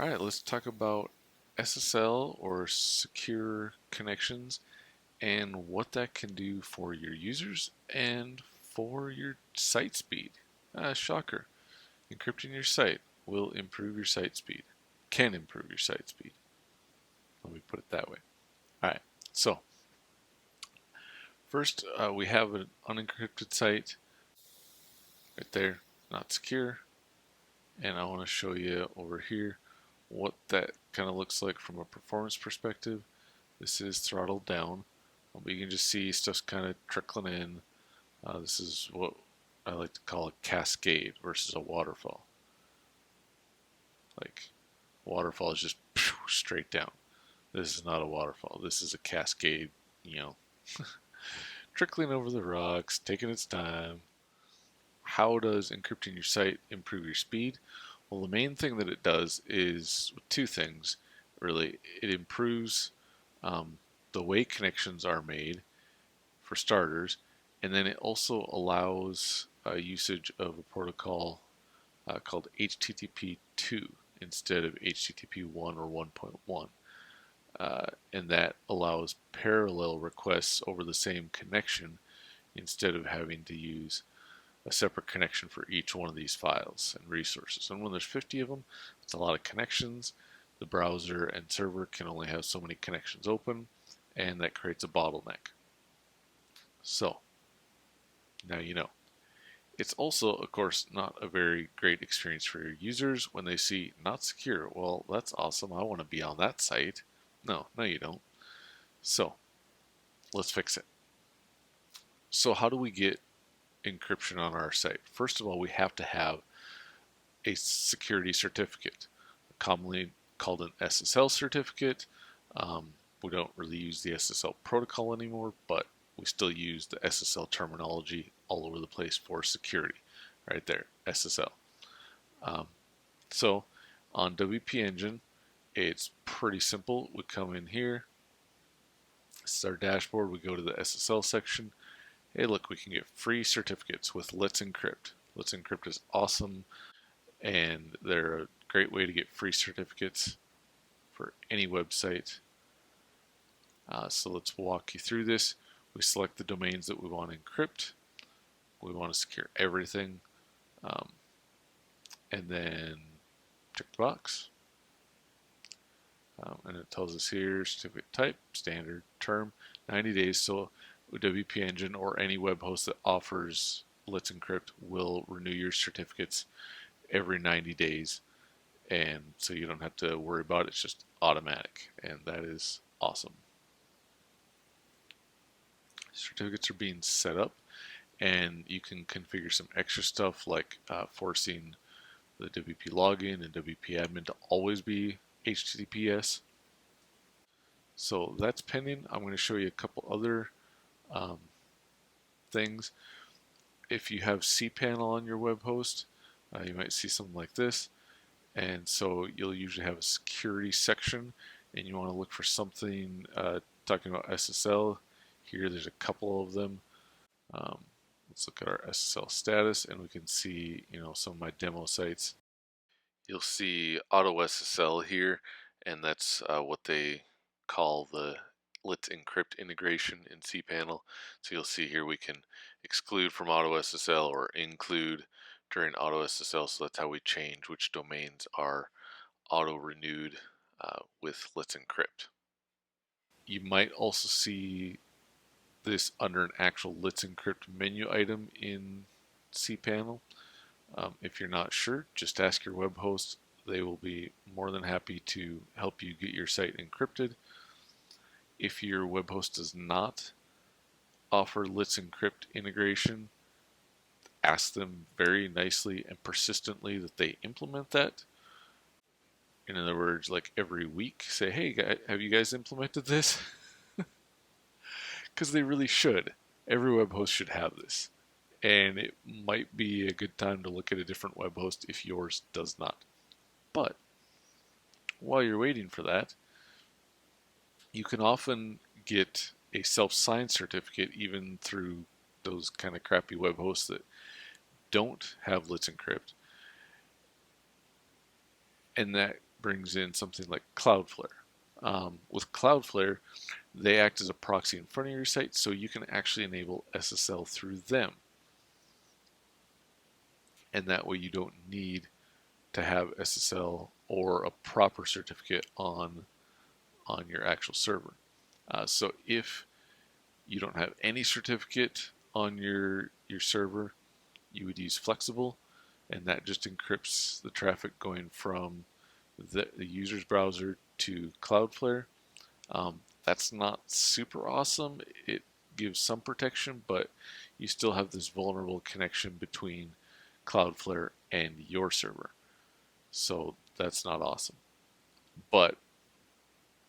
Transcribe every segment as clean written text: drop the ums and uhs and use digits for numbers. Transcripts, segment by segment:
Alright, let's talk about SSL or secure connections and what that can do for your users and for your site speed. Shocker. Encrypting your site will improve your site speed. Can improve your site speed. Let me put it that way. Alright, so first we have an unencrypted site right there, not secure. And I want to show you over here what that kind of looks like from a performance perspective. This is throttled down, but you can just see stuff's kind of trickling in. This is what I like to call a cascade versus a waterfall. Like, waterfall is just straight down. This is not a waterfall. This is a cascade, you know, trickling over the rocks, taking its time. How does encrypting your site improve your speed? Well, the main thing that it does is two things, really. It improves the way connections are made, for starters, and then it also allows usage of a protocol called HTTP2 instead of HTTP1 or 1.1. And that allows parallel requests over the same connection instead of having to use a separate connection for each one of these files and resources. And when there's 50 of them, it's a lot of connections. The browser and server can only have so many connections open, and that creates a bottleneck. So, now you know. It's also, of course, not a very great experience for your users when they see not secure. Well, that's awesome. I want to be on that site. No, you don't. So, let's fix it. So, how do we get encryption on our site? First of all, we have to have a security certificate, commonly called an SSL certificate. We don't really use the SSL protocol anymore, but we still use the SSL terminology all over the place for security. Right there, SSL. So on WP Engine, it's pretty simple. We come in here. This is our dashboard. We go to the SSL section. Hey, look, we can get free certificates with Let's Encrypt. Let's Encrypt is awesome, and they're a great way to get free certificates for any website. So let's walk you through this. We select the domains that we want to encrypt. We want to secure everything. And then check the box. And it tells us here, certificate type, standard, term, 90 days. So WP Engine or any web host that offers Let's Encrypt will renew your certificates every 90 days. And so you don't have to worry about it. It's just automatic. And that is awesome. Certificates are being set up, and you can configure some extra stuff like forcing the WP login and WP admin to always be HTTPS. So that's pending. I'm going to show you a couple other things. If you have cPanel on your web host, you might see something like this. And so you'll usually have a security section, and you want to look for something talking about SSL. Here there's a couple of them. Let's look at our SSL status, and we can see, some of my demo sites. You'll see Auto SSL here, and that's what they call the Let's Encrypt integration in cPanel. So you'll see here we can exclude from Auto SSL or include during Auto SSL. So that's how we change which domains are auto renewed with Let's Encrypt. You might also see this under an actual Let's Encrypt menu item in cPanel. If you're not sure, just ask your web host. They will be more than happy to help you get your site encrypted. If your web host does not offer Let's Encrypt integration, ask them very nicely and persistently that they implement that. In other words, like every week, say, hey, have you guys implemented this? Because they really should. Every web host should have this. And it might be a good time to look at a different web host if yours does not. But while you're waiting for that, you can often get a self-signed certificate even through those kind of crappy web hosts that don't have Let's Encrypt. And that brings in something like Cloudflare. With Cloudflare, they act as a proxy in front of your site, so you can actually enable SSL through them. And that way you don't need to have SSL or a proper certificate on your actual server. So if you don't have any certificate on your server, you would use Flexible, and that just encrypts the traffic going from the user's browser to Cloudflare. That's not super awesome. It gives some protection, but you still have this vulnerable connection between Cloudflare and your server. So that's not awesome. But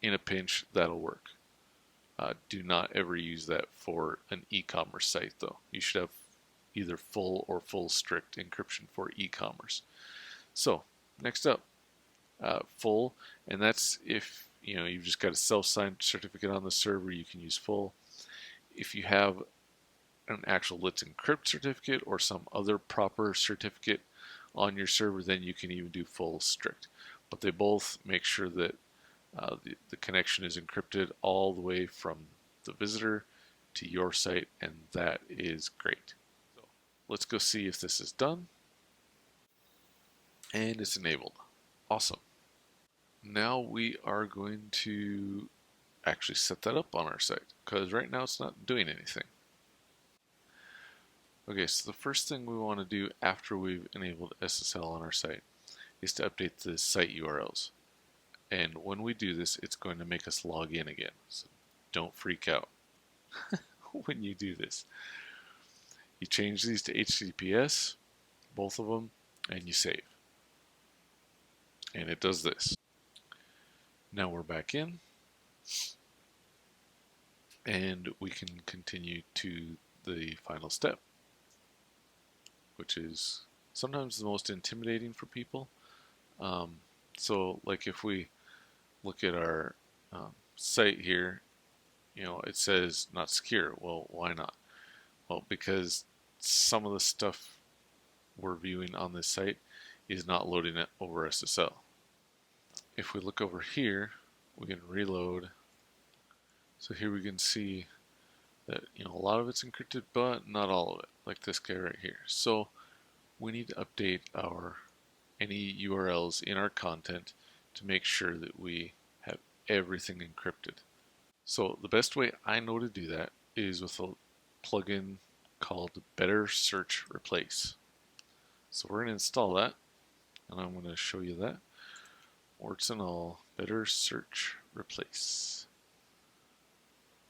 in a pinch, that'll work. Do not ever use that for an e-commerce site, though. You should have either full or full strict encryption for e-commerce. So next up, full, and that's if you've just got a self-signed certificate on the server, you can use full. If you have an actual Let's Encrypt certificate or some other proper certificate on your server, then you can even do full strict. But they both make sure that the connection is encrypted all the way from the visitor to your site, and that is great. So let's go see if this is done. And it's enabled. Awesome. Now we are going to actually set that up on our site, because right now it's not doing anything. Okay, so the first thing we want to do after we've enabled SSL on our site is to update the site URLs. And when we do this, it's going to make us log in again. So don't freak out when you do this. You change these to HTTPS, both of them, and you save. And it does this. Now we're back in, and we can continue to the final step, which is sometimes the most intimidating for people. So like if we look at our site here, it says not secure. Well, why not? Well, because some of the stuff we're viewing on this site is not loading it over SSL. If we look over here, we can reload. So here we can see that a lot of it's encrypted, but not all of it, like this guy right here. So we need to update any URLs in our content to make sure that we have everything encrypted. So the best way I know to do that is with a plugin called Better Search Replace. So we're going to install that, and I'm going to show you that. Warts and all, Better Search Replace.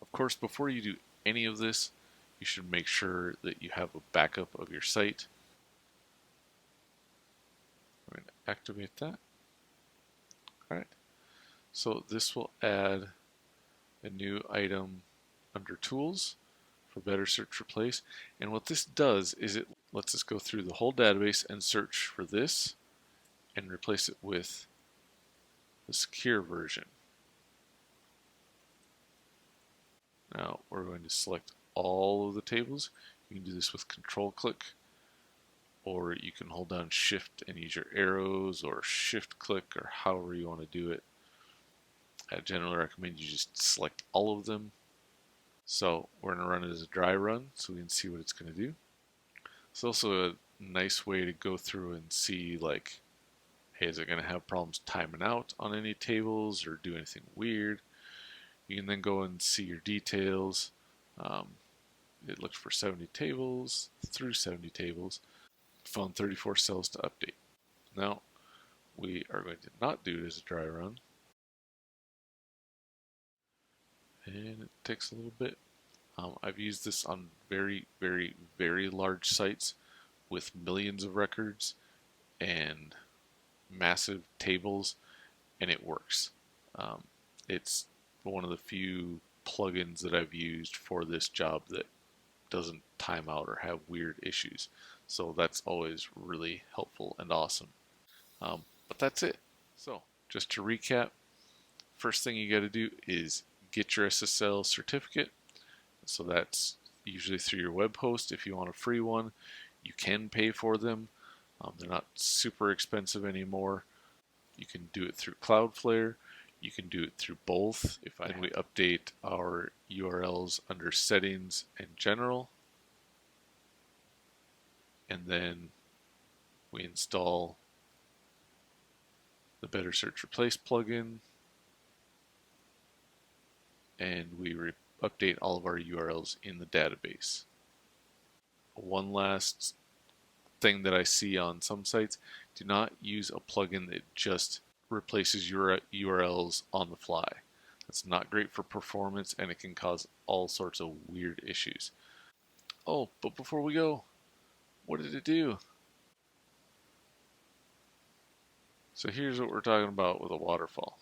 Of course, before you do any of this, you should make sure that you have a backup of your site. I'm going to activate that. Alright, so this will add a new item under Tools for Better Search Replace. And what this does is it lets us go through the whole database and search for this and replace it with the secure version. Now we're going to select all of the tables. You can do this with Control-Click, or you can hold down Shift and use your arrows, or Shift-Click, or however you want to do it. I generally recommend you just select all of them. So we're going to run it as a dry run so we can see what it's going to do. It's also a nice way to go through and see, like, hey, is it going to have problems timing out on any tables or do anything weird? You can then go and see your details. It looks for 70 tables, through 70 tables, found 34 cells to update. Now, we are going to not do it as a dry run. And it takes a little bit. I've used this on very, very, very large sites with millions of records and massive tables, and it works. It's one of the few plugins that I've used for this job that doesn't time out or have weird issues. So that's always really helpful and awesome. But that's it. So just to recap, first thing you got to do is get your SSL certificate. So that's usually through your web host. If you want a free one, you can pay for them. They're not super expensive anymore. You can do it through Cloudflare. You can do it through both. And we update our URLs under settings and general. And then we install the Better Search Replace plugin. And we update all of our URLs in the database. One last thing that I see on some sites, do not use a plugin that just replaces your URLs on the fly. That's not great for performance, and it can cause all sorts of weird issues. Oh, but before we go, what did it do? So here's what we're talking about with a waterfall.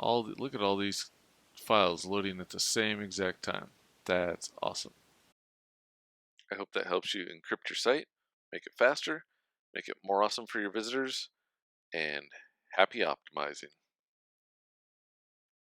Look at all these files loading at the same exact time. That's awesome. I hope that helps you encrypt your site, make it faster, make it more awesome for your visitors, and happy optimizing.